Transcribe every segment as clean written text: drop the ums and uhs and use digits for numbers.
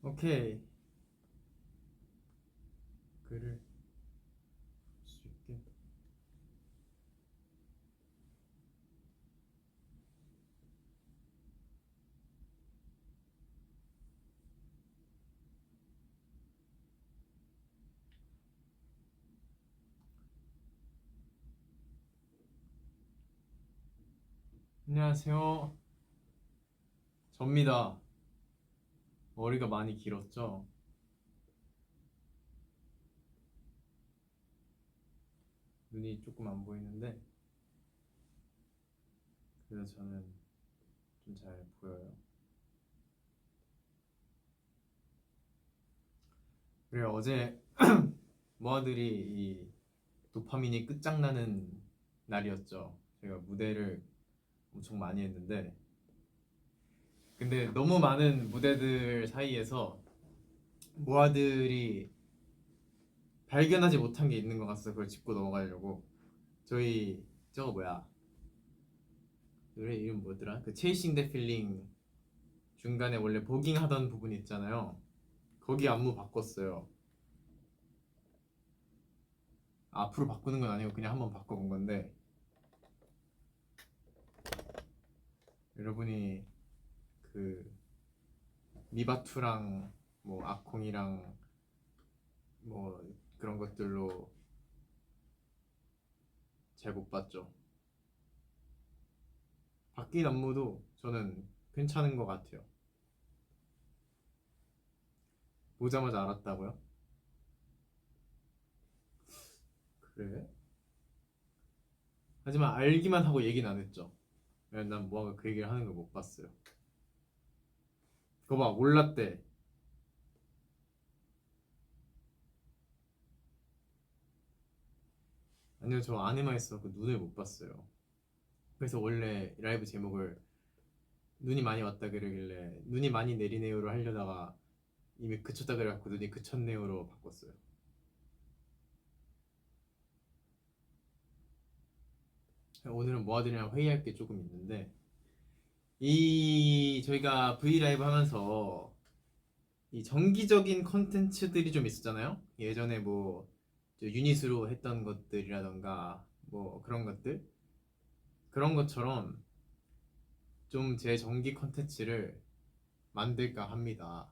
오케이. 글을 볼 수 있게. 안녕하세요. 접니다. 머리가 많이 길었죠? 눈이 조금 안 보이는데 그래서 저는 좀 잘 보여요. 그래요. 어제 모아들이 이 도파민이 끝장나는 날이었죠. 제가 무대를 엄청 많이 했는데 근데 너무 많은 무대들 사이에서 모아들이 발견하지 못한 게 있는 것 같아서 그걸 짚고 넘어가려고. 저희 저거 뭐야, 노래 이름 뭐더라? 그 체이싱 더 필링 중간에 원래 보깅 하던 부분 있잖아요. 거기 안무 바꿨어요. 앞으로 바꾸는 건 아니고 그냥 한번 바꿔본 건데 여러분이 그 미바투랑 뭐 아콩이랑 뭐 그런 것들로 잘 못 봤죠. 바뀐 안무도 저는 괜찮은 것 같아요. 보자마자 알았다고요? 그래? 하지만 알기만 하고 얘기는 안 했죠. 왜냐면 난 뭐하고 그 얘기를 하는 걸 못 봤어요. 그거 봐, 몰랐대. 아니요, 저 안에만 있어서 눈을 못 봤어요. 그래서 원래 라이브 제목을 눈이 많이 왔다 그러길래 눈이 많이 내리네요로 하려다가 이미 그쳤다 그래갖고 눈이 그쳤네요로 바꿨어요. 오늘은 모아드리랑 회의할 게 조금 있는데 이 저희가 브이라이브 하면서 이 정기적인 컨텐츠들이 좀 있었잖아요. 예전에 뭐 유닛으로 했던 것들이라던가 뭐 그런 것처럼 좀 제 정기 컨텐츠를 만들까 합니다.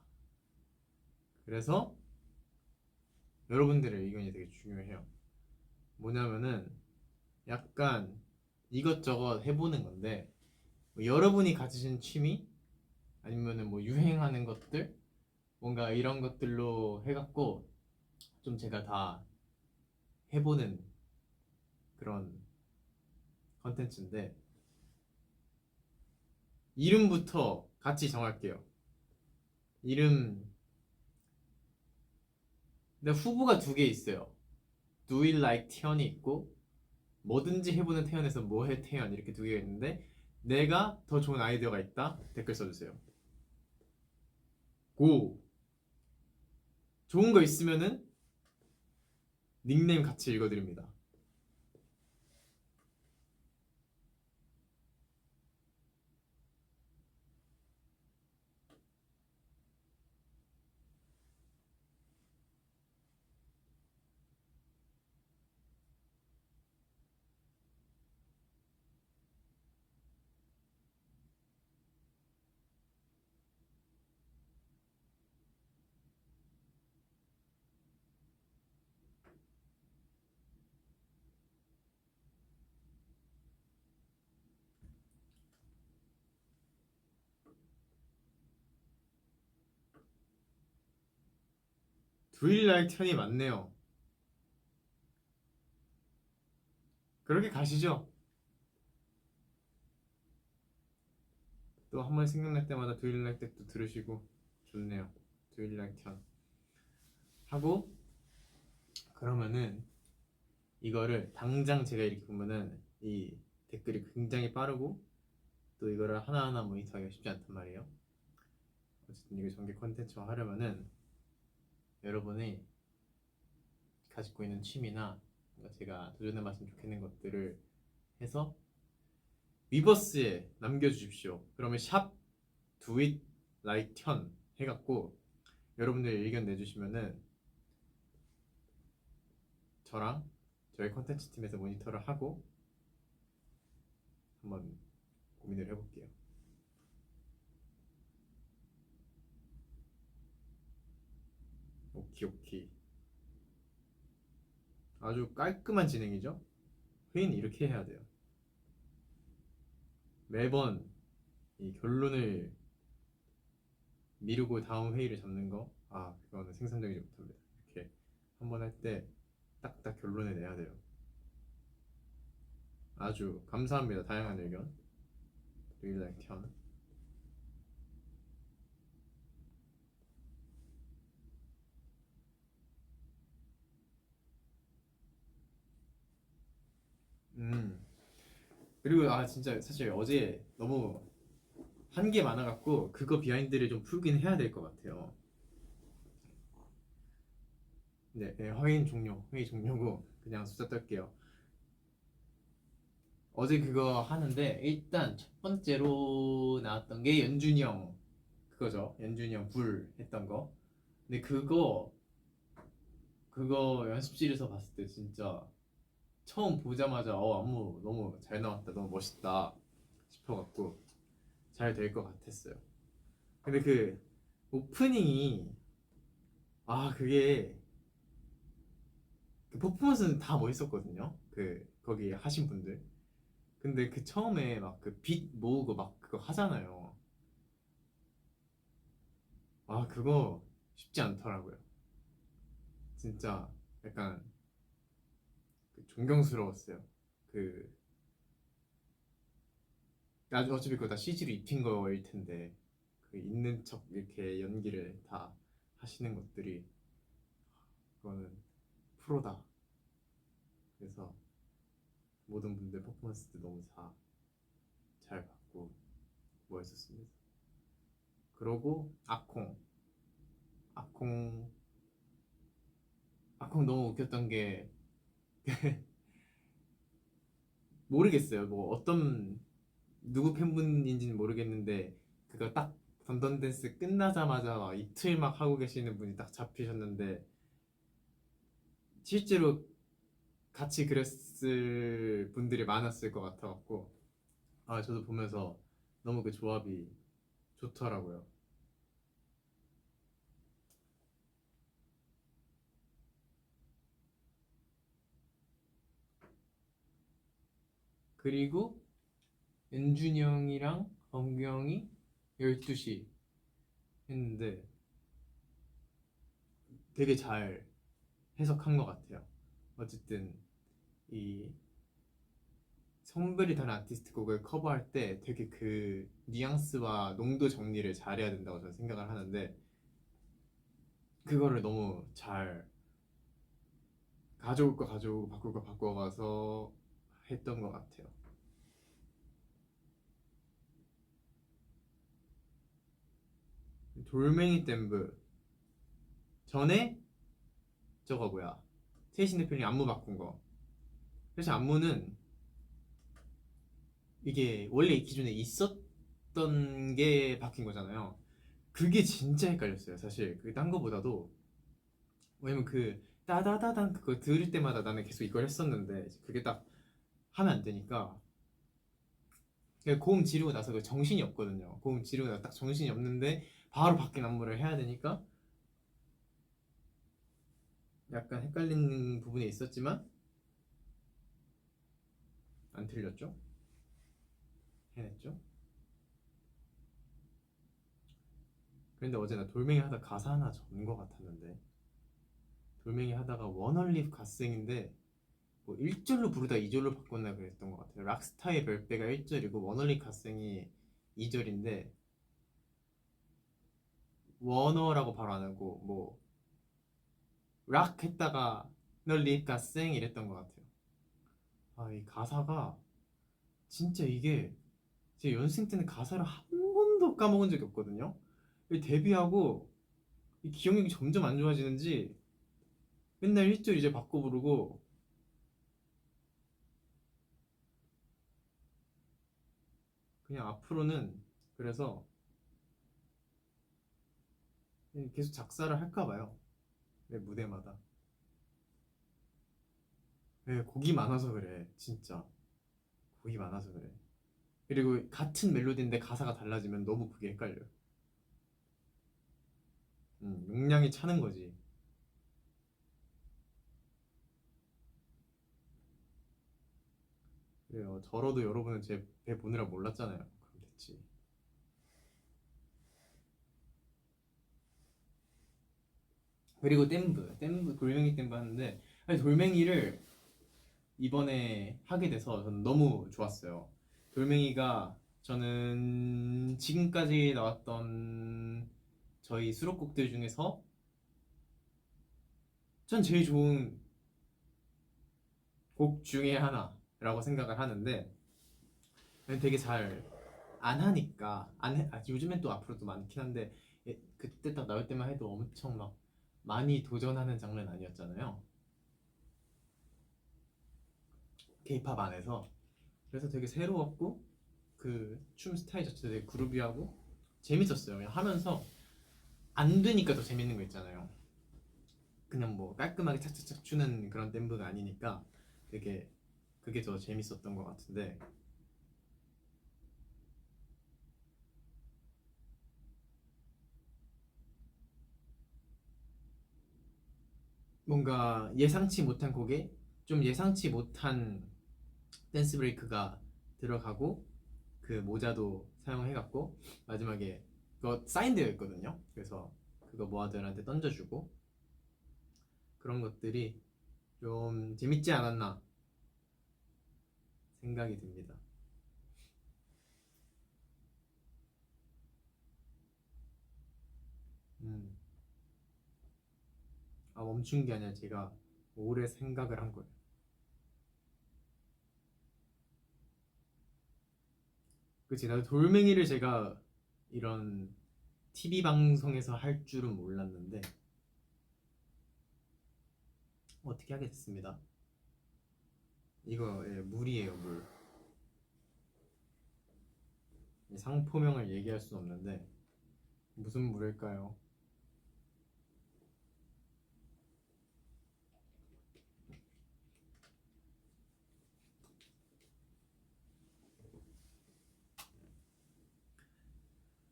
그래서 여러분들의 의견이 되게 중요해요. 뭐냐면은 약간 이것저것 해보는 건데 뭐 여러분이 가지신 취미 아니면은 뭐 유행하는 것들 뭔가 이런 것들로 해갖고 좀 제가 다 해보는 그런 컨텐츠인데 이름부터 같이 정할게요. 이름. 근데 후보가 두 개 있어요. Do it like 태연이 있고 뭐든지 해보는 태연에서 뭐해 태연 이렇게 두 개가 있는데 내가 더 좋은 아이디어가 있다 댓글 써주세요. 고. 좋은 거 있으면은 닉네임 같이 읽어드립니다. Do it like 태연이 맞네요. 그렇게 가시죠. 또 한 번 생각날 때마다 Do it like that 들으시고 좋네요. Do it like 태연 하고 그러면은 이거를 당장 제가 이렇게 보면은 이 댓글이 굉장히 빠르고 또 이거를 하나하나 모니터하기가 쉽지 않단 말이에요. 어쨌든 이거 전개 콘텐츠화 하려면은 여러분이 가지고 있는 취미나 제가 도전해봤으면 좋겠는 것들을 해서 위버스에 남겨주십시오. 그러면 샵 do it like 현 해갖고 여러분들 의견 내주시면은 저랑 저희 컨텐츠 팀에서 모니터를 하고 한번 고민을 해볼게요. 오케이 오케이. 아주 깔끔한 진행이죠? 회의는 이렇게 해야 돼요. 매번 이 결론을 미루고 다음 회의를 잡는 거, 아 그거는 생산적이지 못합니다. 이렇게 한번 할 때 딱딱 결론을 내야 돼요. 아주 감사합니다. 다양한 의견. 리액션. 음. 그리고 아 진짜 사실 어제 너무 한 게 많아갖고 그거 비하인드를 좀 풀긴 해야 될 것 같아요. 네, 네, 회의 종료고 그냥 수다 떨게요. 어제 그거 하는데 일단 첫 번째로 나왔던 게 연준이 형 그거죠. 연준이 형 불 했던 거. 근데 그거 연습실에서 봤을 때 진짜 처음 보자마자 안무 너무 잘 나왔다, 너무 멋있다 싶어갖고 잘 될 것 같았어요. 근데 그 오프닝이 그게 그 퍼포먼스는 다 멋있었거든요. 그 거기 하신 분들. 근데 그 처음에 막 그 빛 모으고 막 그거 하잖아요. 그거 쉽지 않더라고요. 진짜 약간 그 존경스러웠어요. 그 어차피 그거 다 CG로 입힌 거일 텐데 그 있는 척 이렇게 연기를 다 하시는 것들이 그거는 프로다. 그래서 모든 분들 퍼포먼스도 너무 다 잘 봤고 멋있었습니다. 그러고 아콩 아콩 너무 웃겼던 게 모르겠어요. 뭐 어떤 누구 팬분인지는 모르겠는데 그거 딱 던던댄스 끝나자마자 막 이틀 막 하고 계시는 분이 딱 잡히셨는데 실제로 같이 그랬을 분들이 많았을 것 같아갖고 저도 보면서 너무 그 조합이 좋더라고요. 그리고 연준이 형이랑 범경이 12시 했는데 되게 잘 해석한 것 같아요. 어쨌든 이 성별이 다른 아티스트 곡을 커버할 때 되게 그 뉘앙스와 농도 정리를 잘해야 된다고 저는 생각을 하는데 그거를 너무 잘 가져올 거 가져오고 바꿀 거 바꿔가서 했던 것 같아요. 돌멩이 댐브 전에 저거 뭐야 세이신 대표님 안무 바꾼 거. 사실 안무는 이게 원래 기존에 있었던 게 바뀐 거잖아요. 그게 진짜 헷갈렸어요. 사실 그게 딴 거보다도 왜냐면 그 따다다단 그거 들을 때마다 나는 계속 이걸 했었는데 그게 딱 하면 안 되니까 그냥 고음 지르고 나서 그 정신이 없거든요. 고음 지르고 나서 딱 정신이 없는데 바로 바뀐 안무를 해야 되니까 약간 헷갈리는 부분이 있었지만 안 틀렸죠? 해냈죠? 그런데 어제 나 돌멩이 하다 가사 하나 적은 거 같았는데 돌멩이 하다가 원얼리프 갓생인데 뭐 1절로 부르다 2절로 바꿨나 그랬던 것 같아요. 락스타의 별배가 1절이고 원얼리프 갓생이 2절인데 원어라고 바로 안 하고 뭐 락 했다가 널리 갓생 이랬던 것 같아요. 이 가사가 진짜 이게 제 연습생 때는 가사를 한 번도 까먹은 적이 없거든요. 데뷔하고 이 기억력이 점점 안 좋아지는지 맨날 1절 이제 바꿔 부르고 그냥 앞으로는 그래서 계속 작사를 할까 봐요. 내 무대마다. 네, 곡이 많아서 그래. 진짜 곡이 많아서 그래. 그리고 같은 멜로디인데 가사가 달라지면 너무 그게 헷갈려요. 용량이 차는 거지. 그래요. 저러도 여러분은 제 배 보느라 몰랐잖아요. 그럼 됐지. 그리고 댐브 돌멩이 댐브 하는데 아니, 돌멩이를 이번에 하게 돼서 저는 너무 좋았어요. 돌멩이가 저는 지금까지 나왔던 저희 수록곡들 중에서 전 제일 좋은 곡 중에 하나라고 생각을 하는데 되게 잘 안 하니까 안 해, 요즘엔 또 앞으로도 많긴 한데 그때 딱 나올 때만 해도 엄청 막 많이 도전하는 장르는 아니었잖아요. 케이팝 안에서. 그래서 되게 새로웠고 그 춤 스타일 자체도 되게 그루비하고 재밌었어요. 그냥 하면서 안 되니까 더 재밌는 거 있잖아요. 그냥 뭐 깔끔하게 착착착 추는 그런 댐브가 아니니까 되게 그게 더 재밌었던 것 같은데 뭔가 예상치 못한 곡에 좀 예상치 못한 댄스 브레이크가 들어가고 그 모자도 사용해갖고 마지막에 그거 사인되어 있거든요. 그래서 그거 모아들한테 던져주고 그런 것들이 좀 재밌지 않았나 생각이 듭니다. 음. 멈춘 게 아니라 제가 오래 생각을 한 거예요. 그치, 나도 돌멩이를 제가 이런 TV 방송에서 할 줄은 몰랐는데 어떻게 하게 됐습니다. 이거 물이에요, 물. 상표명을 얘기할 수는 없는데 무슨 물일까요?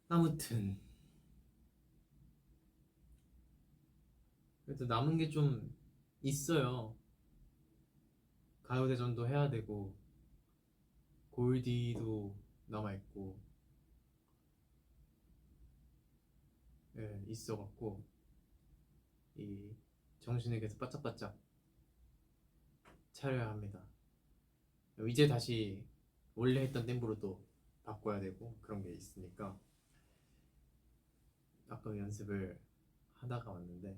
아무튼 그래도 남은 게 좀 있어요. 가요대전도 해야 되고 골디도 남아있고 있어갖고 이 정신을 계속 바짝바짝 차려야 합니다. 이제 다시 원래 했던 템포로 또 바꿔야 되고 그런 게 있으니까 아까 연습을 하다가 왔는데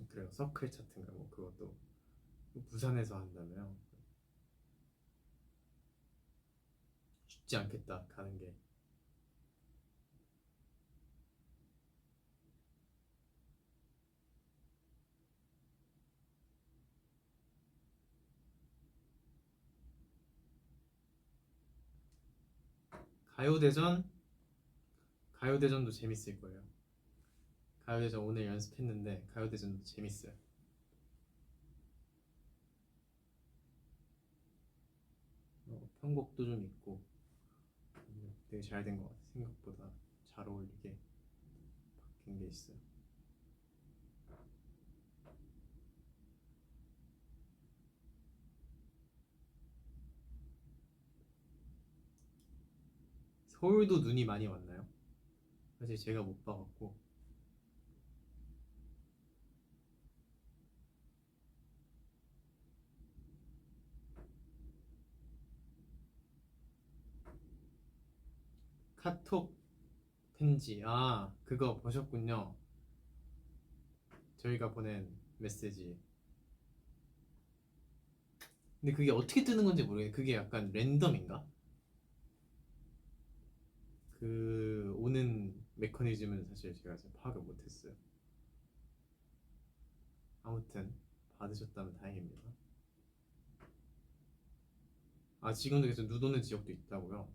그래요. 서클 차트인가 뭐 그것도 부산에서 한다며요. 쉽지 않겠다 가는 게. 가요대전 가요대전도 재밌을 거예요. 가요대전 오늘 연습했는데 가요대전도 재밌어요. 편곡도 좀 있고 되게 잘 된 것 같아요. 생각보다 잘 어울리게 바뀐 게 있어요. 서울도 눈이 많이 왔나요? 사실 제가 못 봐갖고. 카톡 편지 그거 보셨군요. 저희가 보낸 메시지. 근데 그게 어떻게 뜨는 건지 모르겠어요. 그게 약간 랜덤인가? 그 오는 메커니즘은 사실 제가 잘 파악을 못했어요. 아무튼 받으셨다면 다행입니다. 지금도 계속 눈 오는 지역도 있다고요?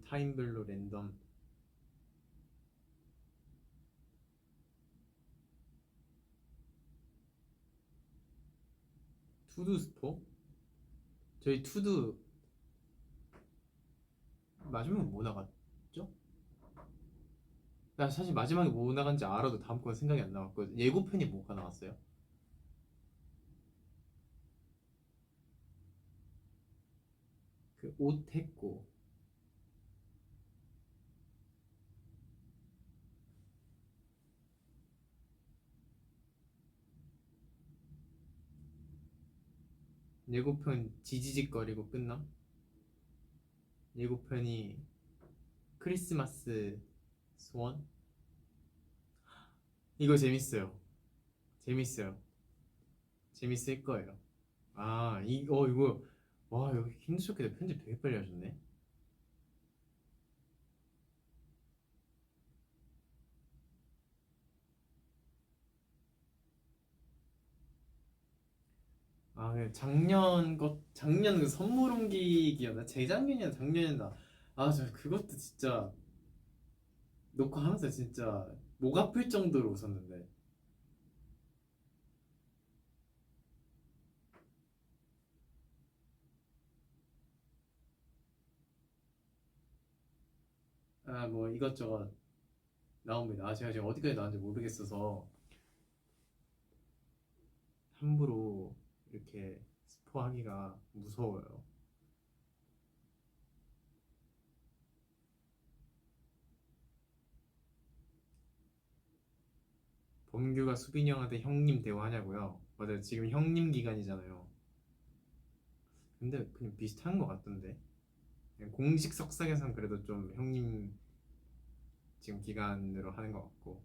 타임별로 랜덤. 투두 스포? 저희 투두 마지막에 뭐 나갔죠? 나 사실 마지막에 뭐 나간지 알아도 다음 건 생각이 안 나왔고 예고편이 뭐가 나왔어요? 그 옷 했고 예고편 지지직거리고 끝남? 예고편이 크리스마스 소원? 이거 재밌어요. 재밌어요. 재밌을 거예요. 아, 이거 와, 이거 힘드셨겠다. 편집 되게 빨리 하셨네. 아, 작년 그 선물 옮기기였나? 재작년이나 작년이나. 아, 저 그것도 진짜 녹화하면서 진짜 목 아플 정도로 웃었는데. 아, 뭐 이것저것 나옵니다. 아, 제가 지금 어디까지 나왔는지 모르겠어서 함부로 이렇게 스포하기가 무서워요. 범규가 수빈이 형한테 형님 대우하냐고요? 맞아요. 지금 형님 기간이잖아요. 근데 그냥 비슷한 것 같던데. 그냥 공식 석상에선 그래도 좀 형님 지금 기간으로 하는 것 같고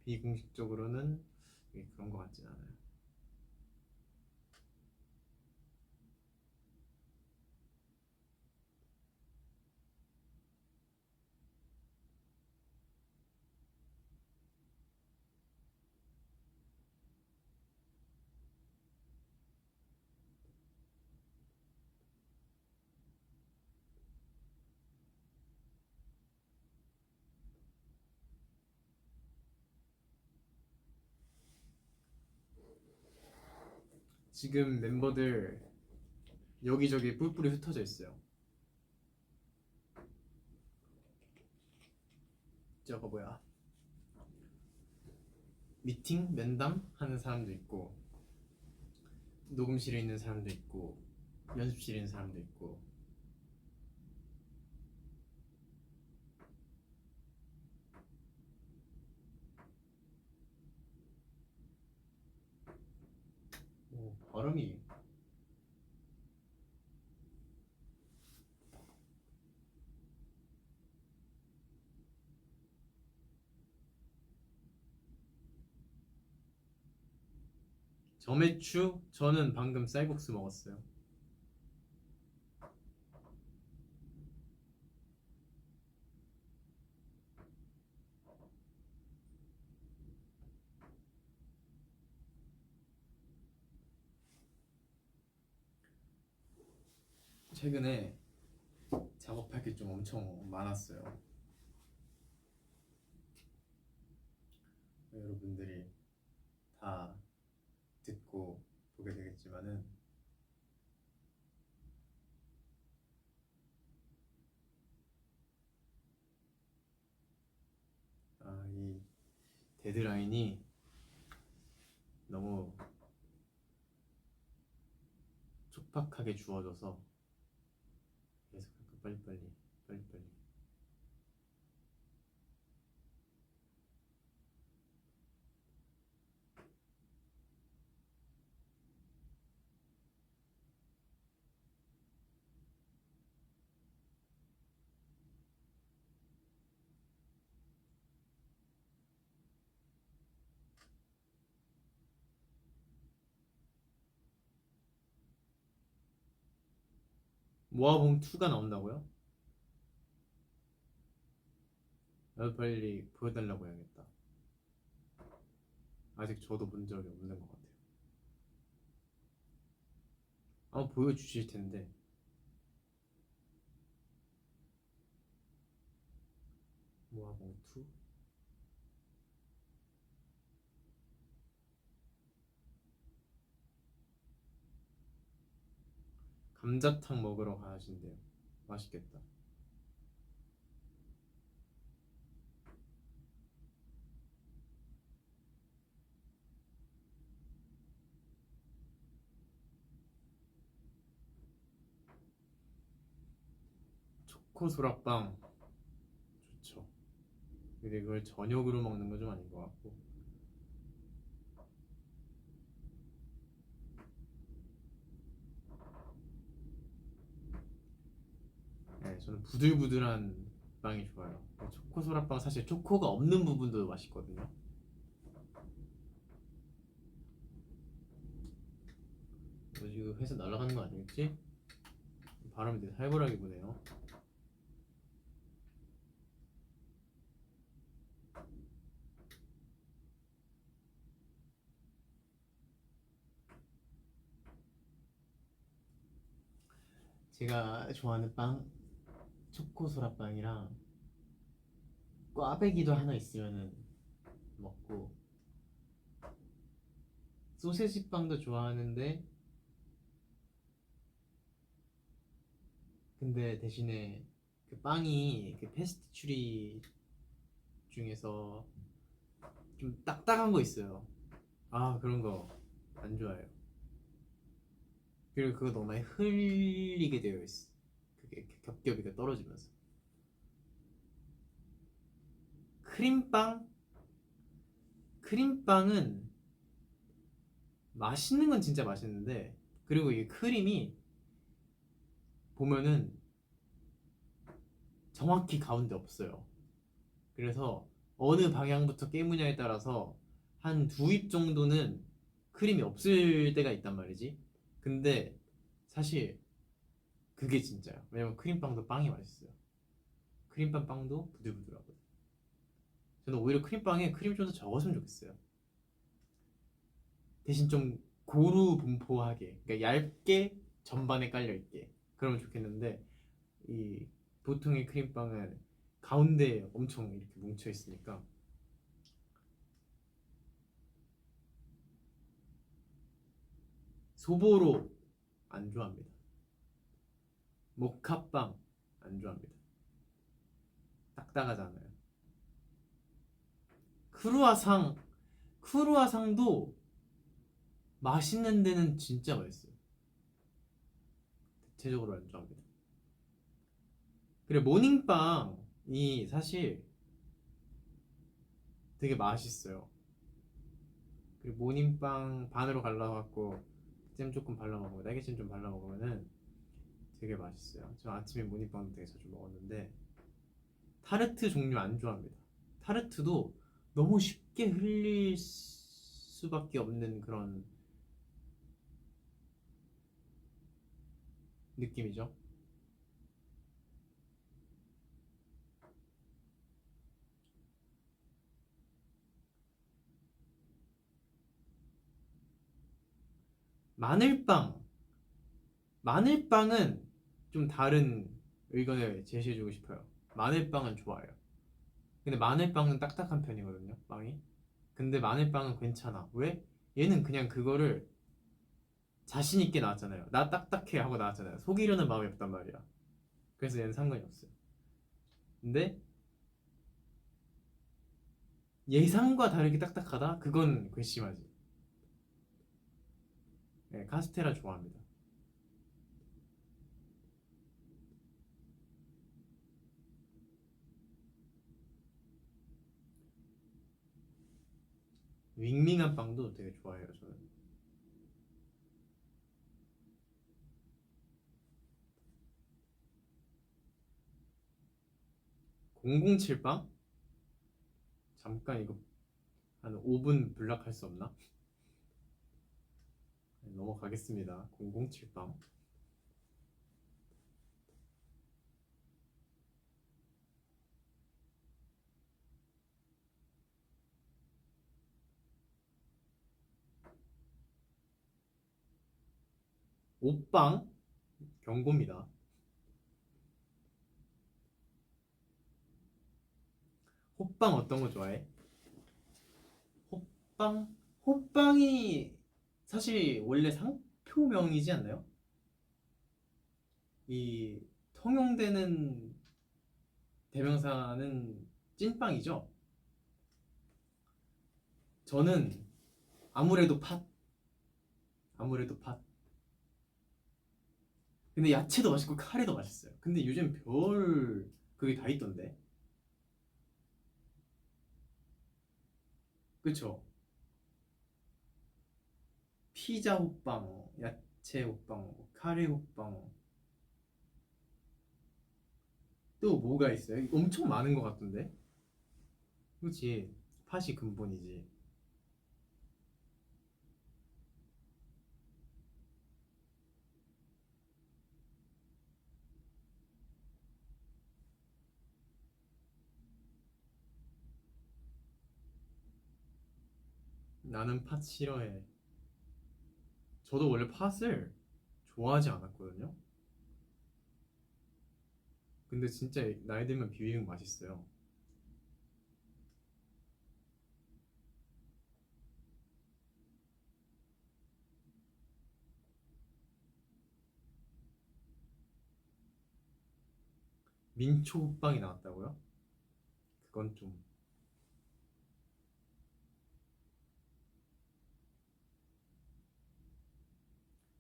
비공식적으로는 그런 것 같진 않아요. 지금 멤버들 여기저기 뿔뿔이 흩어져 있어요. 저거 뭐야? 미팅, 면담 하는 사람도 있고 녹음실에 있는 사람도 있고 연습실에 있는 사람도 있고 발음이 점액추? 저는 방금 쌀국수 먹었어요. 최근에 작업할 게 좀 엄청 많았어요. 여러분들이 다 듣고 보게 되겠지만은 이 데드라인이 너무 촉박하게 주어져서 계속 빨리빨리 빨리빨리 모아봉 2가 나온다고요? 나도 빨리 보여달라고 해야겠다. 아직 저도 본 적이 없는 것 같아요. 아마 보여주실 텐데 모아봉투. 감자탕 먹으러 가신대요. 맛있겠다. 초코 소라빵 좋죠. 근데 그걸 저녁으로 먹는 건 좀 아닌 것 같고. 네, 저는 부들부들한 빵이 좋아요. 초코 소라빵 사실 초코가 없는 부분도 맛있거든요. 너 지금 회사 날아가는 거 아니겠지? 바람이 되게 살벌하게 부네요. 제가 좋아하는 빵 초코 소라빵이랑 꽈배기도 하나 있으면은 먹고, 소세지 빵도 좋아하는데 근데 대신에 그 빵이 그 페스츄리 중에서 좀 딱딱한 거 있어요. 아, 그런 거 안 좋아해요. 그리고 그거 너무 많이 흘리게 되어 있어. 그게 겹겹이가 떨어지면서. 크림빵? 크림빵은 맛있는 건 진짜 맛있는데, 그리고 이 크림이 보면은 정확히 가운데 없어요. 그래서 어느 방향부터 깨무냐에 따라서 한 두 입 정도는 크림이 없을 때가 있단 말이지. 근데 사실 그게 진짜야. 왜냐면 크림빵도 빵이 맛있어요. 크림빵 빵도 부들부들하거든. 저는 오히려 크림빵에 크림이 좀 더 적었으면 좋겠어요. 대신 좀 고루분포하게, 그러니까 얇게 전반에 깔려있게, 그러면 좋겠는데, 이 보통의 크림빵은 가운데 엄청 이렇게 뭉쳐 있으니까. 소보로 안 좋아합니다. 모카빵 안 좋아합니다. 딱딱하잖아요. 크루아상, 크루아상도 맛있는 데는 진짜 맛있어요. 대체적으로 안 좋아합니다. 그래, 모닝빵이 사실 되게 맛있어요. 그리고 모닝빵 반으로 갈라갖고 잼 조금 발라 먹으면, 딸기잼 좀 발라 먹으면은 되게 맛있어요. 저 아침에 모닝빵 되게 자주 먹었는데, 타르트 종류 안 좋아합니다. 타르트도 너무 쉽게 흘릴 수밖에 없는 그런 느낌이죠. 마늘빵. 마늘빵은 좀 다른 의견을 제시해주고 싶어요. 마늘빵은 좋아요. 근데 마늘빵은 딱딱한 편이거든요, 빵이. 근데 마늘빵은 괜찮아. 왜? 얘는 그냥 그거를 자신 있게 나왔잖아요. 나 딱딱해 하고 나왔잖아요. 속이려는 마음이 없단 말이야. 그래서 얘는 상관이 없어요. 근데 예상과 다르게 딱딱하다? 그건 괘씸하지. 네, 카스테라 좋아합니다. 밍밍한 빵도 되게 좋아해요, 저는. 007빵? 잠깐 이거 한 5분 블락할 수 없나? 네, 넘어가겠습니다. 007빵. 오빵? 경고입니다. 호빵 어떤 거 좋아해? 호빵? 호빵이 사실 원래 상표명이지 않나요? 이 통용되는 대명사는 찐빵이죠. 저는 아무래도 팥. 아무래도 팥. 근데 야채도 맛있고 카레도 맛있어요. 근데 요즘 별 그게 다 있던데. 그쵸? 피자 호빵, 야채 호빵, 카레 호빵. 또 뭐가 있어요? 엄청 많은 것 같던데. 그치? 팥이 근본이지. 나는 팥 싫어해. 저도 원래 팥을 좋아하지 않았거든요. 근데 진짜 나이 들면 비비면 맛있어요. 민초 호빵이 나왔다고요? 그건 좀.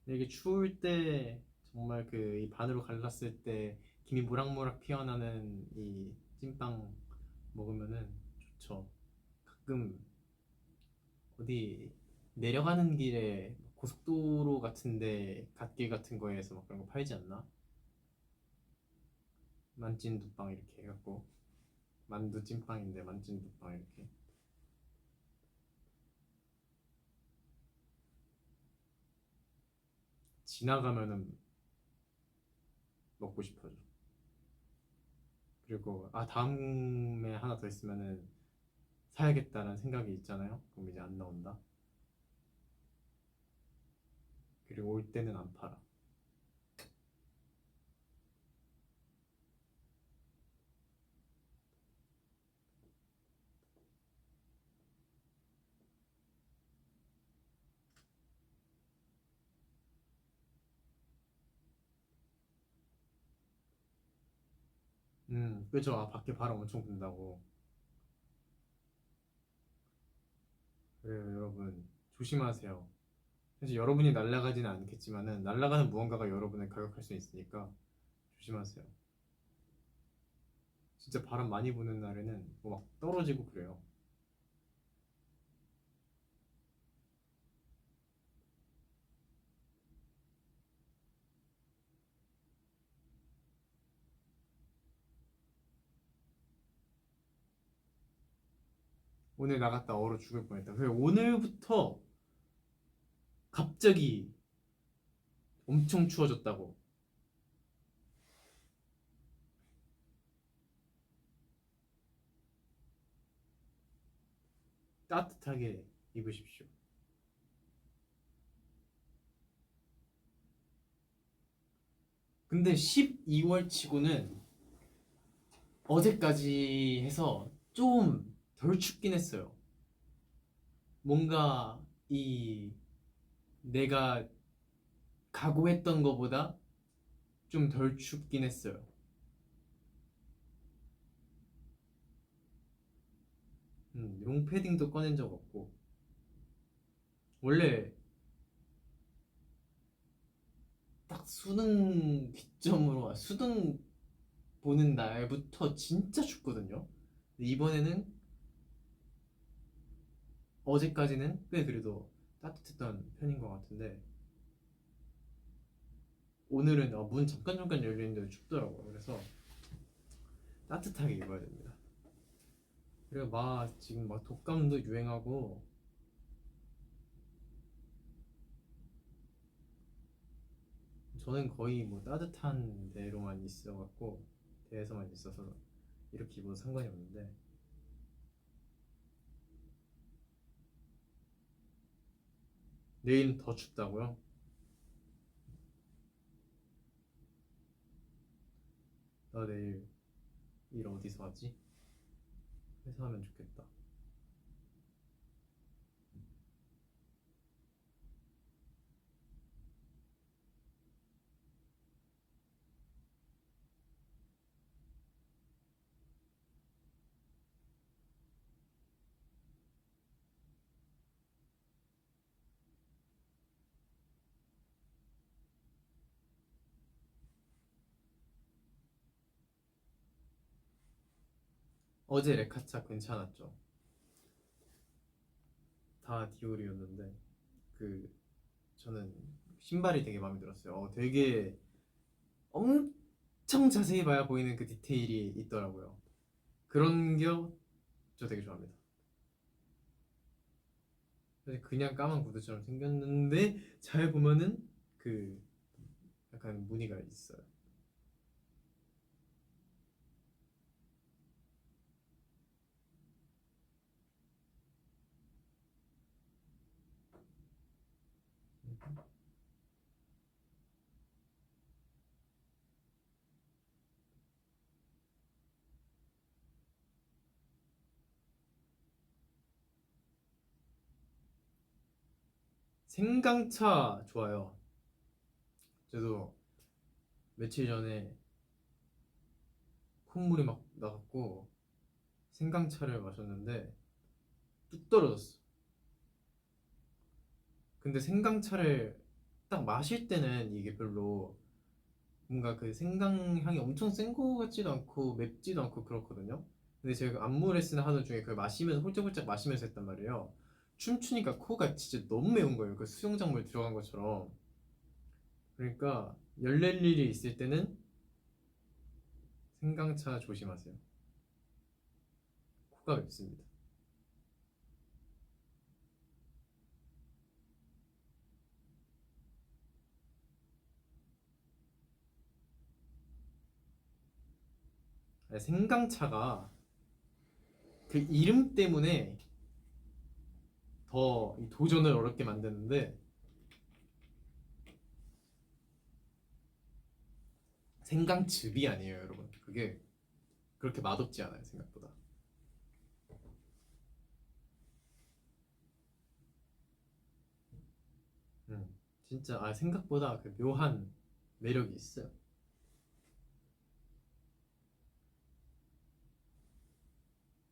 근데 이게 추울 때 정말 그 이 반으로 갈랐을 때 김이 모락모락 피어나는 이 찐빵 먹으면은 좋죠. 가끔 어디 내려가는 길에 고속도로 같은데 갓길 같은 거에서 막 그런 거 팔지 않나? 만찐두빵 이렇게 해갖고 만두 찐빵인데 만찐두빵 이렇게 지나가면은 먹고 싶어져. 그리고 아 다음에 하나 더 있으면은 사야겠다는 생각이 있잖아요. 그럼 이제 안 나온다. 그리고 올 때는 안 팔아. 그죠. 아 밖에 바람 엄청 분다고. 그래요, 여러분 조심하세요. 사실 여러분이 날아가지는 않겠지만은 날아가는 무언가가 여러분을 가격할 수 있으니까 조심하세요. 진짜 바람 많이 부는 날에는 뭐 막 떨어지고 그래요. 오늘 나갔다 얼어 죽을 뻔했다. 그래 오늘부터 갑자기 엄청 추워졌다고. 따뜻하게 입으십시오. 근데 12월 치고는 어제까지 해서 좀 덜 춥긴 했어요. 뭔가 이 내가 각오했던 것보다 좀 덜 춥긴 했어요. 롱패딩도 꺼낸 적 없고 원래 딱 수능 기점으로 수능 보는 날부터 진짜 춥거든요. 근데 이번에는 어제까지는 꽤 그래도 따뜻했던 편인 것 같은데 오늘은 문 잠깐 잠깐 열리는데도 춥더라고요. 그래서 따뜻하게 입어야 됩니다. 그리고 막 지금 막 독감도 유행하고 저는 거의 뭐 따뜻한 데로만 있어갖고 대에서만 있어서 이렇게 입어도 상관이 없는데 내일은 더 춥다고요? 나 내일 일 어디서 하지? 해서 하면 좋겠다. 어제 레카차 괜찮았죠? 다 디올이었는데 그 저는 신발이 되게 마음에 들었어요. 되게 엄청 자세히 봐야 보이는 그 디테일이 있더라고요. 그런 게 저 되게 좋아합니다. 사실 그냥 까만 구두처럼 생겼는데 잘 보면은 그 약간 무늬가 있어요. 생강차 좋아요. 저도 며칠 전에 콧물이 막 나갖고 생강차를 마셨는데 뚝 떨어졌어. 근데 생강차를 딱 마실 때는 이게 별로 뭔가 그 생강 향이 엄청 센 거 같지도 않고 맵지도 않고 그렇거든요. 근데 제가 그 안무 레슨 하는 중에 그걸 마시면서 홀짝홀짝 마시면서 했단 말이에요. 춤추니까 코가 진짜 너무 매운 거예요. 그 수용작물 들어간 것처럼. 그러니까 열낼 일이 있을 때는 생강차 조심하세요. 코가 맵습니다. 아니, 생강차가 그 이름 때문에 더 이 도전을 어렵게 만드는데 생강즙이 아니에요, 여러분. 그게 그렇게 맛없지 않아요, 생각보다. 진짜 생각보다 그 묘한 매력이 있어요.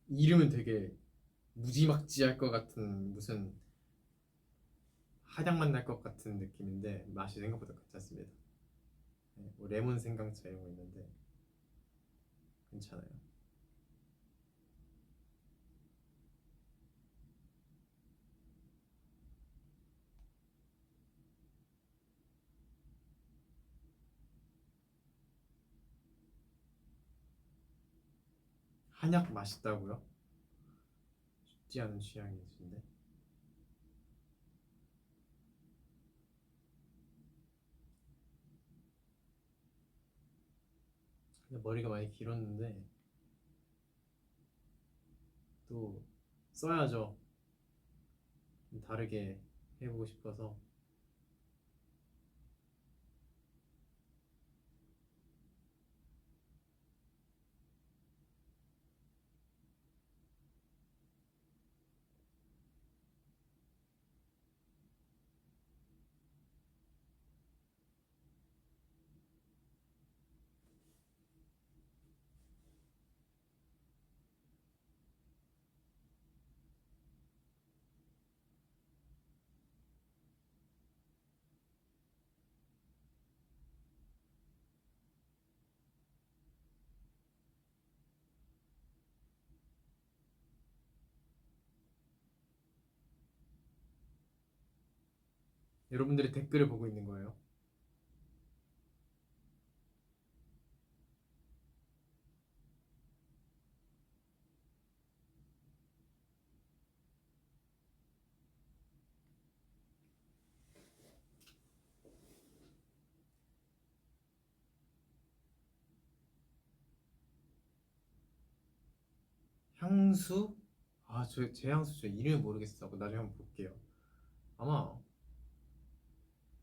이름은 되게 무지막지할 것 같은 무슨 한약맛 날 것 같은 느낌인데 맛이 생각보다 괜찮습니다. 네, 뭐 레몬 생강차 이런 거 있는데 괜찮아요. 한약 맛있다고요? 쉽지 않은 취향이신데. 근데 머리가 많이 길었는데 또 써야죠. 좀 다르게 해보고 싶어서. 여러분들의 댓글을 보고 있는 거예요. 향수? 제 향수 저 이름을 모르겠어. 나중에 한번 볼게요. 아마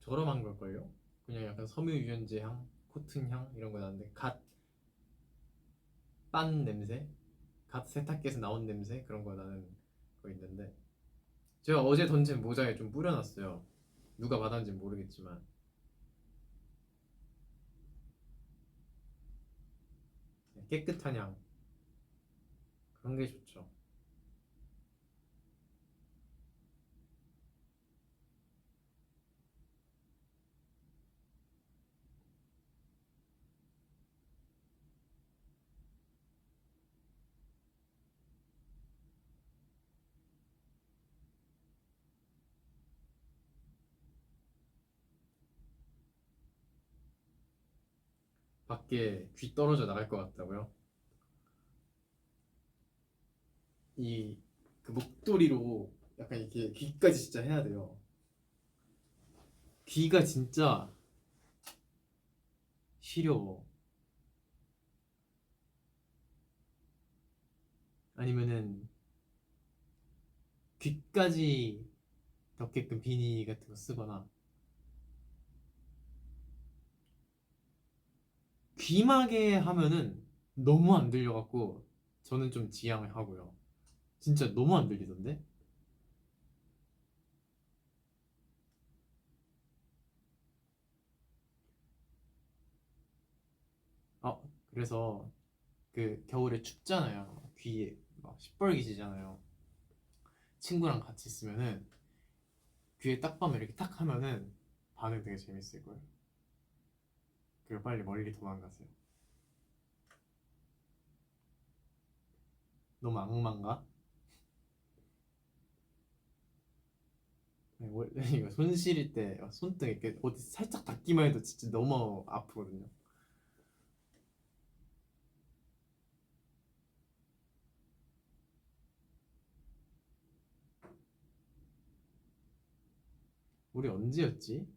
저렴한 걸걸요? 그냥 약간 섬유유연제 향, 코튼 향 이런 거 나는데 갓 빤 냄새? 갓 세탁기에서 나온 냄새 그런 거 나는 거 있는데 제가 어제 던진 모자에 좀 뿌려놨어요. 누가 받았는지 모르겠지만 깨끗한 향 그런 게 좋죠. 밖에 귀 떨어져 나갈 것 같다고요? 이 그 목도리로 약간 이렇게 귀까지 진짜 해야 돼요. 귀가 진짜 시려워. 아니면은 귀까지 덮게끔 비니 같은 거 쓰거나 귀마개 하면은 너무 안 들려갖고 저는 좀 지양을 하고요. 진짜 너무 안 들리던데? 아 그래서 그 겨울에 춥잖아요. 귀에 막 시뻘개지잖아요. 친구랑 같이 있으면은 귀에 딱 봐면 이렇게 탁 하면은 반응 되게 재밌을 거예요. 그리고 빨리 멀리 도망가세요. 너무 악마인가? 네, 원래 이거 손 시릴 때 손등 이렇게 어디 살짝 닿기만 해도 진짜 너무 아프거든요. 우리 언제였지?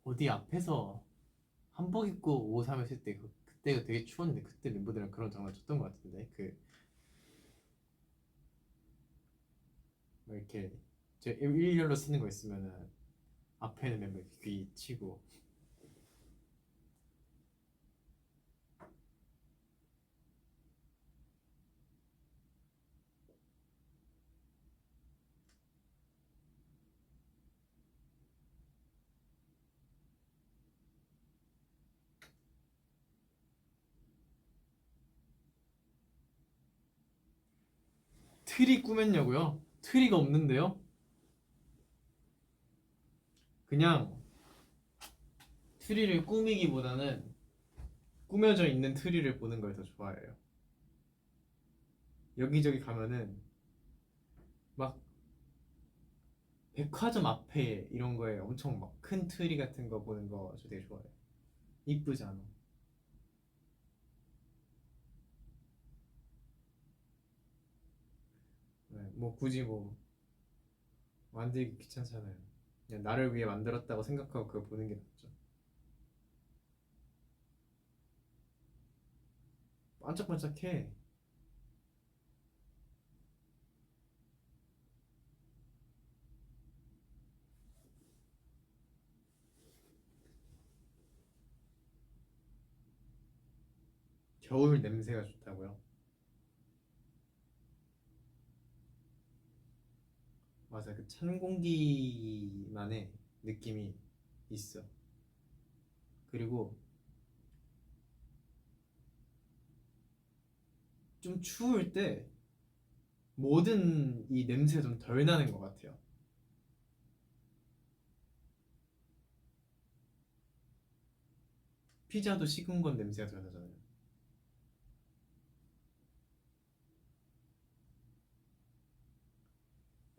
어디 앞에서 한복 입고 옷 사면 쓸 때 그때가 되게 추웠는데 그때 멤버들이랑 그런 장난 쳤던 것 같은데 그 뭐 이렇게 제 일렬로 쓰는 거 있으면은 앞에는 멤버 이렇게 귀 치고 트리 꾸몄냐고요? 트리가 없는데요? 그냥 트리를 꾸미기보다는 꾸며져 있는 트리를 보는 걸 더 좋아해요. 여기저기 가면은 막 백화점 앞에 이런 거에 엄청 막 큰 트리 같은 거 보는 거 저 되게 좋아해요. 이쁘지 않아? 네, 뭐 굳이 뭐 만들기 귀찮잖아요. 그냥 나를 위해 만들었다고 생각하고 그거 보는 게 낫죠. 반짝반짝해. 겨울 냄새가 좋다고요? 맞아, 그 찬 공기만의 느낌이 있어. 그리고 좀 추울 때 모든 이 냄새가 좀 덜 나는 것 같아요. 피자도 식은 건 냄새가 덜 나잖아요.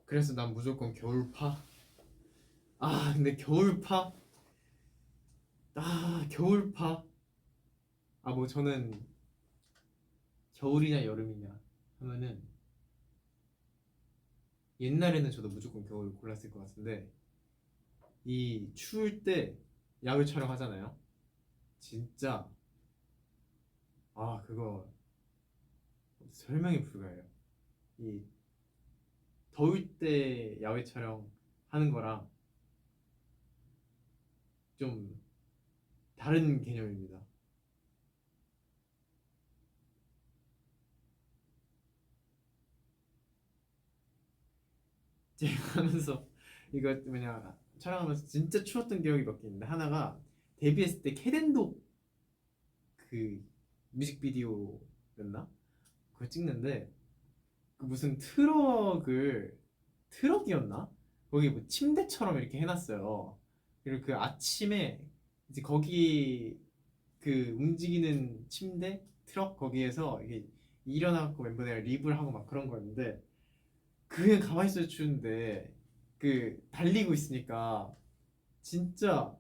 그래서 난 무조건 겨울파. 아, 근데 겨울파? 아, 겨울파? 아, 뭐 저는 겨울이냐 여름이냐 하면은 옛날에는 저도 무조건 겨울 골랐을 것 같은데 이 추울 때 야외 촬영하잖아요. 진짜 아 그거 설명이 불가해요. 이 더울 때 야외 촬영 하는 거랑 좀 다른 개념입니다. 제가 하면서 이거 뭐냐 촬영하면서 진짜 추웠던 기억이 몇 개 있는데, 하나가 데뷔했을 때 캐덴독 그 뮤직비디오였나? 그걸 찍는데, 그 무슨 트럭이었나? 거기 뭐 침대처럼 이렇게 해놨어요. 그리고 그 아침에 이제 거기 그 움직이는 침대 트럭 거기에서 이게 일어나고 멤버들이랑 립을 하고 막 그런 거였는데, 그게 가만히 있어도 추운데 그 달리고 있으니까 진짜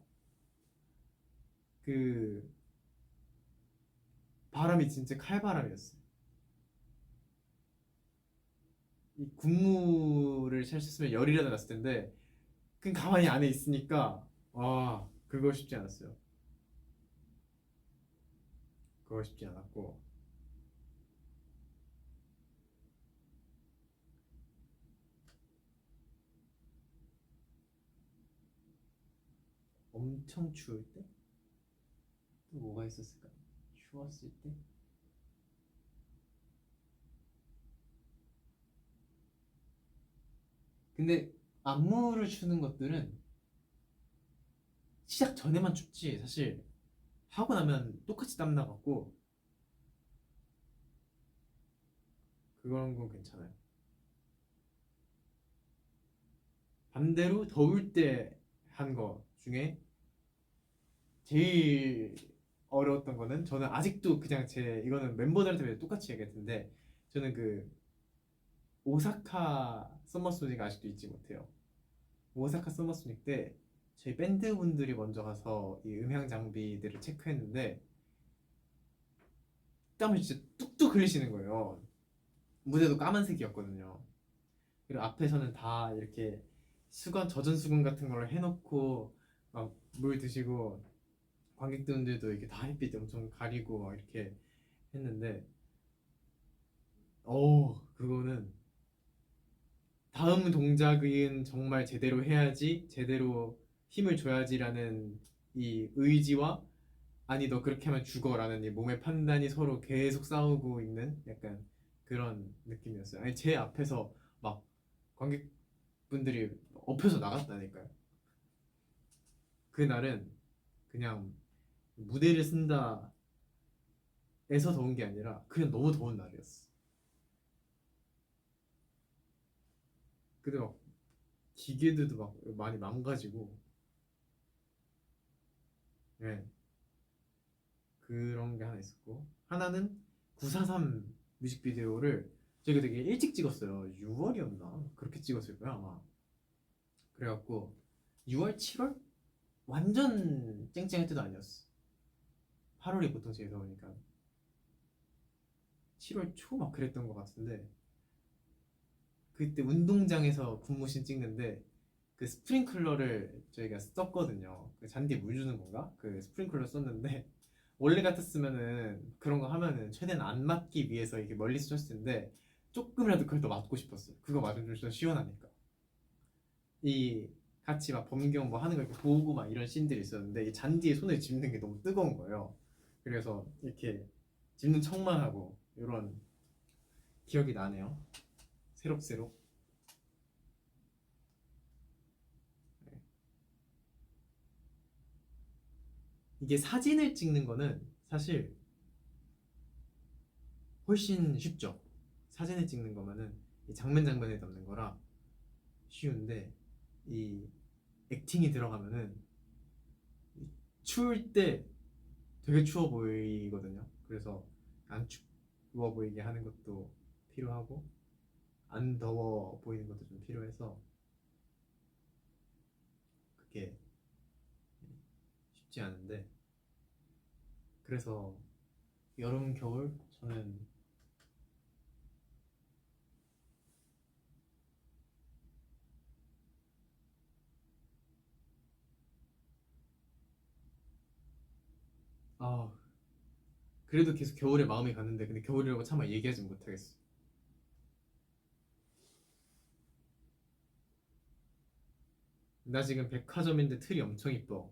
그 바람이 진짜 칼바람이었어요. 이 군무를 찰셨으면 열이라도 났을 텐데 그냥 가만히 안에 있으니까, 와 그거 쉽지 않았어요. 그거 쉽지 않았고, 엄청 추울 때? 또 뭐가 있었을까? 추웠을 때? 근데 안무를 추는 것들은 시작 전에만 춥지 사실 하고 나면 똑같이 땀 나갖고 그런 건 괜찮아요. 반대로 더울 때 한 거 중에 제일 어려웠던 거는, 저는 아직도 그냥 제 이거는 멤버들한테 똑같이 얘기할 텐데, 저는 그 오사카 서머 소닉 아직도 잊지 못해요. 오사카 서머 소닉 때 저희 밴드 분들이 먼저 가서 이 음향 장비들을 체크했는데 땀을 진짜 뚝뚝 흘리시는 거예요. 무대도 까만색이었거든요. 그리고 앞에서는 다 이렇게 수건, 젖은 수건 같은 걸 해놓고 막 물 드시고, 관객분들도 이렇게 다 햇빛 엄청 가리고 막 이렇게 했는데, 그거는 다음 동작은 정말 제대로 해야지, 제대로 힘을 줘야지라는 이 의지와, 아니 너 그렇게 하면 죽어라는 이 몸의 판단이 서로 계속 싸우고 있는 약간 그런 느낌이었어요. 아니 제 앞에서 막 관객분들이 엎혀서 나갔다니까요. 그날은 그냥 무대를 쓴다 에서 더운 게 아니라 그냥 너무 더운 날이었어. 근데 막 기계들도 막 많이 망가지고, 예, 그런 게 하나 있었고, 하나는 943 뮤직비디오를 저희가 되게 일찍 찍었어요. 6월이었나? 그렇게 찍었을 거야 아마. 그래갖고 6월, 7월? 완전 쨍쨍할 때도 아니었어. 8월이 보통 제일 더우니까 7월 초 막 그랬던 것 같은데, 그때 운동장에서 군무신 찍는데 그 스프링클러를 저희가 썼거든요. 그 잔디에 물 주는 건가? 그 스프링클러 썼는데 원래 같았으면은 그런 거 하면은 최대한 안 맞기 위해서 이렇게 멀리서 쳤을 텐데, 조금이라도 그걸 더 맞고 싶었어요. 그거 맞으면 좀 시원하니까. 이 같이 막 범경 뭐 하는 걸 이렇게 보고 막 이런 씬들이 있었는데, 이 잔디에 손을 짚는 게 너무 뜨거운 거예요. 그래서 이렇게 짚는 척만 하고 이런 기억이 나네요. 새록새록. 네. 이게 사진을 찍는 거는 사실 훨씬 쉽죠. 사진을 찍는 거면은 이 장면 장면에 담는 거라 쉬운데, 이 액팅이 들어가면은 추울 때 되게 추워 보이거든요. 그래서 안 추워 보이게 하는 것도 필요하고, 안 더워 보이는 것도 좀 필요해서 그게 쉽지 않은데, 그래서 여름 겨울 저는 아 그래도 계속 겨울에 마음이 갔는데, 근데 겨울이라고 차마 얘기하지 못하겠어. 나 지금 백화점인데 틀이 엄청 이뻐.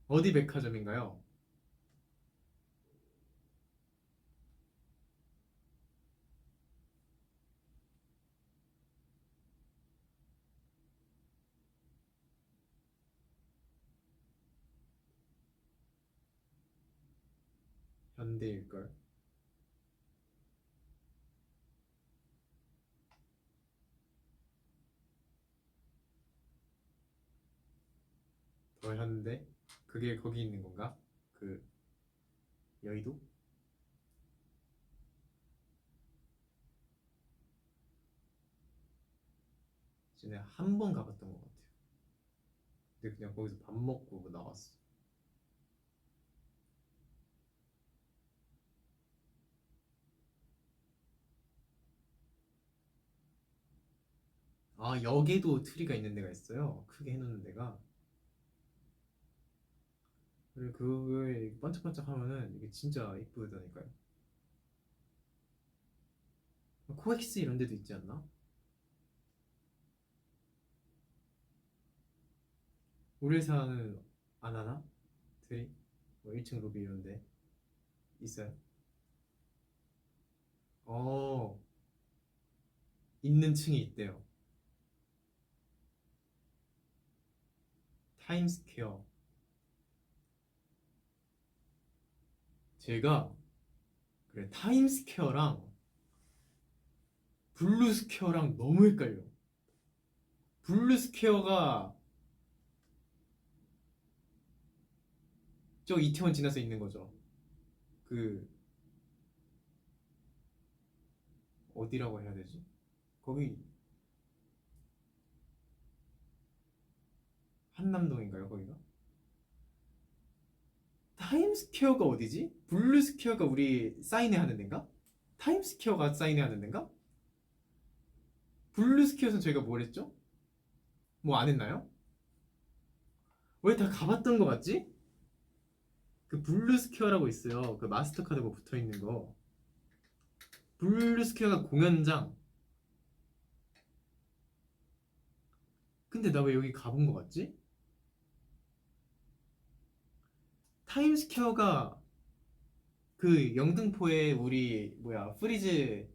어디 백화점인가요? 반대일걸. 더 현대? 그게 거기 있는 건가? 그 여의도? 전에 한 번 가봤던 것 같아요. 근데 그냥 거기서 밥 먹고 나왔어. 아, 역에도 트리가 있는 데가 있어요. 크게 해놓는 데가. 그리고 그거에 반짝반짝 하면은 이게 진짜 이쁘다니까요. 코엑스 이런 데도 있지 않나? 우리 회사는 안 하나? 트리? 뭐 1층 로비 이런 데 있어요? 어, 있는 층이 있대요. 타임스퀘어. 제가 그래 타임스퀘어랑 블루스퀘어랑 너무 헷갈려. 블루스퀘어가 저 이태원 지나서 있는 거죠. 그 어디라고 해야 되지? 거기 한남동인가요, 거기가? 타임스퀘어가 어디지? 블루스퀘어가 우리 사인회 하는 데인가? 타임스퀘어가 사인회 하는 데인가? 블루스퀘어에서 저희가 뭘 했죠? 뭐 안 했나요? 왜 다 가봤던 거 같지? 그 블루스퀘어라고 있어요. 그 마스터카드가 붙어 있는 거. 블루스퀘어가 공연장. 근데 나 왜 여기 가본 거 같지? 타임스퀘어가 그 영등포에 우리 뭐야 프리즈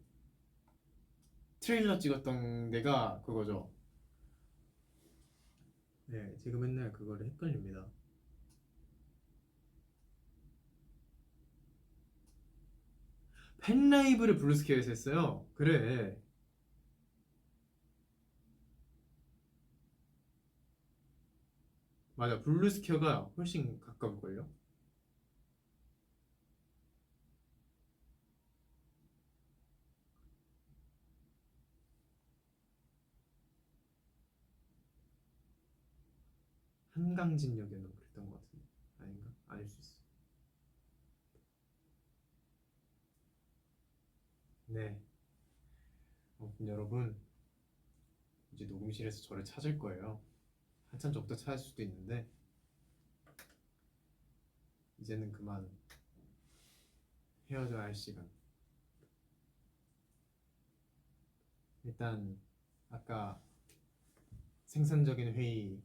트레일러 찍었던 데가 그거죠. 네, 제가 맨날 그거를 헷갈립니다. 팬라이브를 블루스퀘어에서 했어요. 그래. 맞아. 블루스퀘어가 훨씬 가까울걸요? 한강진역에는 그랬던 것 같은데. 아닌가? 아닐 수 있어. 네. 아무튼 여러분, 이제 녹음실에서 저를 찾을 거예요. 한참 전부터 찾을 수도 있는데, 이제는 그만 헤어져야 할 시간. 일단, 아까 생산적인 회의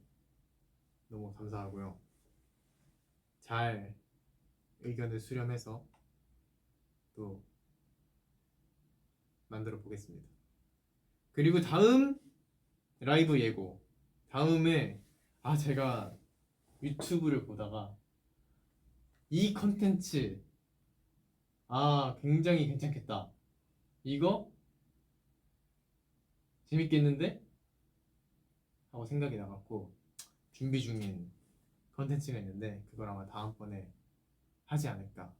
너무 감사하고요. 잘 의견을 수렴해서 또 만들어 보겠습니다. 그리고 다음 라이브 예고. 다음에 제가 유튜브를 보다가 이 컨텐츠 굉장히 괜찮겠다. 이거 재밌겠는데? 하고 생각이 나갖고 준비 중인 컨텐츠가 있는데 그걸 아마 다음번에 하지 않을까.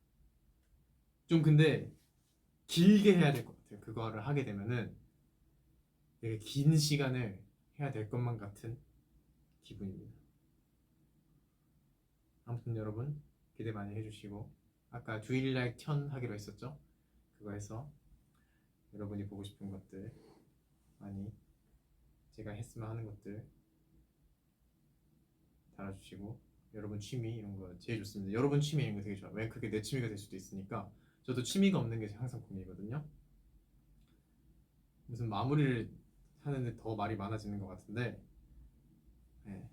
좀 근데 길게 해야 될 것 같아요. 그거를 하게 되면은 되게 긴 시간을 해야 될 것만 같은 기분입니다. 아무튼 여러분 기대 많이 해주시고 아까 주일날 켠 하기로 했었죠? 그거 해서 여러분이 보고 싶은 것들 많이 제가 했으면 하는 것들 달아주시고 여러분 취미 이런 거 제일 좋습니다. 여러분 취미 이런 거 되게 좋아요. 왜 그게 내 취미가 될 수도 있으니까 저도 취미가 없는 게 항상 고민이거든요. 무슨 마무리를 하는데 더 말이 많아지는 것 같은데 네,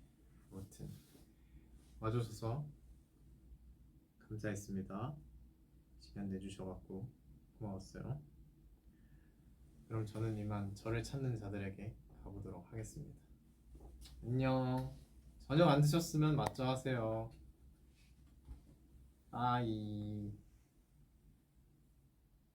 아무튼 와주셔서 감사했습니다. 시간 내주셔갖고 고마웠어요. 그럼 저는 이만 저를 찾는 자들에게 가보도록 하겠습니다. 안녕. 저녁 안 드셨으면 맞춰 하세요. 아이.